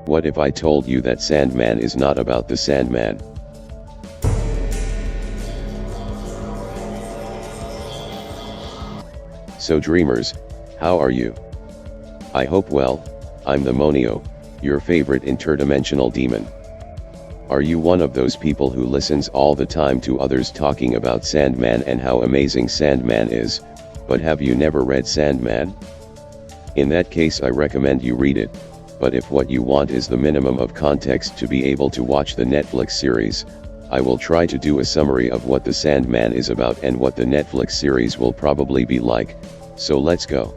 What if I told you that Sandman is not about the Sandman? So dreamers, how are you? I hope well. I'm the Monio, your favorite interdimensional demon. Are you one of those people who listens all the time to others talking about Sandman and how amazing Sandman is, but have you never read Sandman? In that case, I recommend you read it, but if what you want is the minimum of context to be able to watch the Netflix series, I will try to do a summary of what the Sandman is about and what the Netflix series will probably be like, so let's go.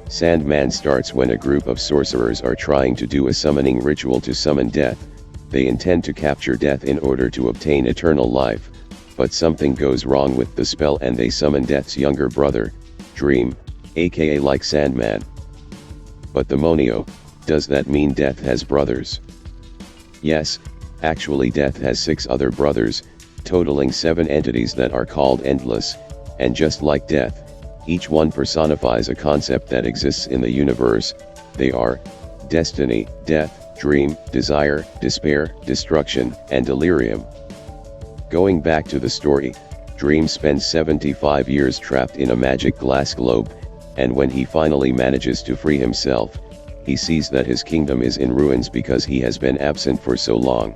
Sandman starts when a group of sorcerers are trying to do a summoning ritual to summon death. They intend to capture death in order to obtain eternal life, but something goes wrong with the spell and they summon death's younger brother, Dream, aka like Sandman. But the Monio, does that mean death has brothers? Yes, actually death has 6 other brothers, totaling 7 entities that are called endless, and just like death, each one personifies a concept that exists in the universe. They are destiny, death, dream, desire, despair, destruction, and delirium. Going back to the story, Dream spends 75 years trapped in a magic glass globe, and when he finally manages to free himself, he sees that his kingdom is in ruins because he has been absent for so long.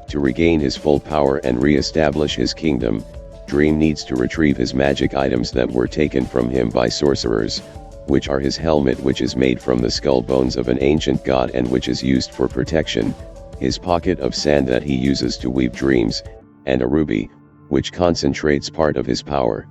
To regain his full power and re-establish his kingdom, Dream needs to retrieve his magic items that were taken from him by sorcerers, which are his helmet, which is made from the skull bones of an ancient god and which is used for protection, his pocket of sand that he uses to weave dreams, and a ruby, which concentrates part of his power.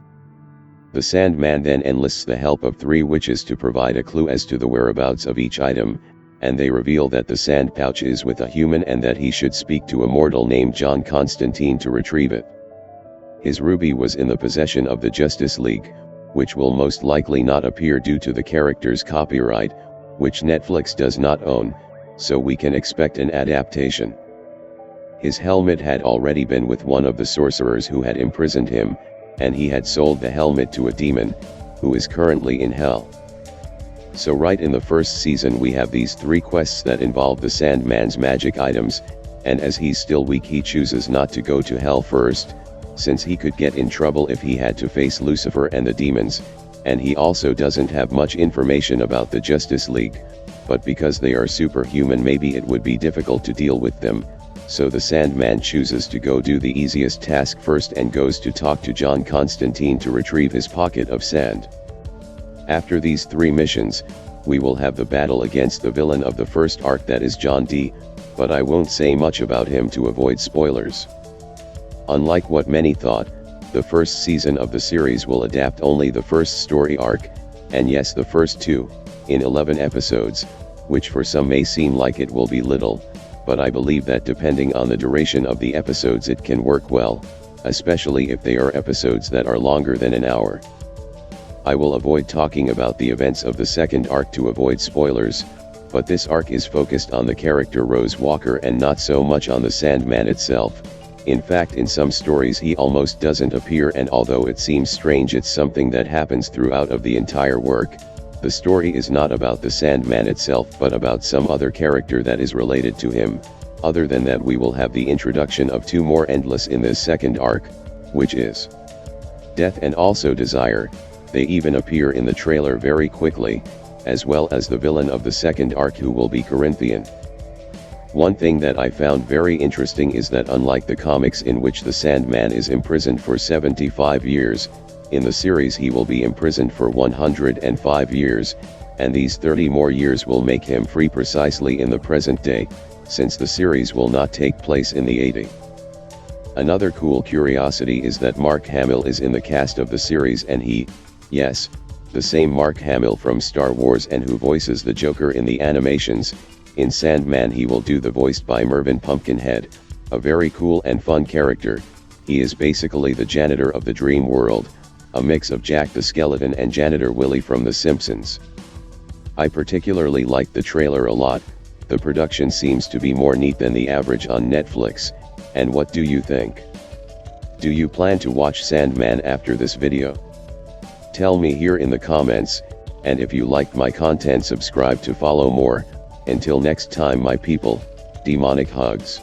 The Sandman then enlists the help of 3 witches to provide a clue as to the whereabouts of each item, and they reveal that the sand pouch is with a human and that he should speak to a mortal named John Constantine to retrieve it. His ruby was in the possession of the Justice League, which will most likely not appear due to the character's copyright, which Netflix does not own, so we can expect an adaptation. His helmet had already been with one of the sorcerers who had imprisoned him, and he had sold the helmet to a demon, who is currently in hell. So right in the first season we have these 3 quests that involve the Sandman's magic items, and as he's still weak he chooses not to go to hell first, since he could get in trouble if he had to face Lucifer and the demons, and he also doesn't have much information about the Justice League, but because they are superhuman maybe it would be difficult to deal with them, so the Sandman chooses to go do the easiest task first and goes to talk to John Constantine to retrieve his pocket of sand. After these 3 missions, we will have the battle against the villain of the first arc, that is John D, but I won't say much about him to avoid spoilers. Unlike what many thought, the first season of the series will adapt only the first story arc, and yes, the first 2, in 11 episodes, which for some may seem like it will be little, but I believe that depending on the duration of the episodes it can work well, especially if they are episodes that are longer than an hour. I will avoid talking about the events of the second arc to avoid spoilers, but this arc is focused on the character Rose Walker and not so much on the Sandman itself. In fact, in some stories he almost doesn't appear, and although it seems strange, it's something that happens throughout of the entire work. The story is not about the Sandman itself but about some other character that is related to him. Other than that, we will have the introduction of 2 more endless in this second arc, which is Death and also Desire. They even appear in the trailer very quickly, as well as the villain of the second arc, who will be Corinthian. One thing that I found very interesting is that unlike the comics in which the Sandman is imprisoned for 75 years, in the series he will be imprisoned for 105 years, and these 30 more years will make him free precisely in the present day, since the series will not take place in the 80s. Another cool curiosity is that Mark Hamill is in the cast of the series, and he, yes, the same Mark Hamill from Star Wars and who voices the Joker in the animations. In Sandman he will do the voiced by Mervyn Pumpkinhead, a very cool and fun character. He is basically the janitor of the dream world, a mix of Jack the Skeleton and Janitor Willie from The Simpsons. I particularly like the trailer a lot. The production seems to be more neat than the average on Netflix, and what do you think? Do you plan to watch Sandman after this video? Tell me here in the comments, and if you liked my content, subscribe to follow more. Until next time my people, demonic hugs.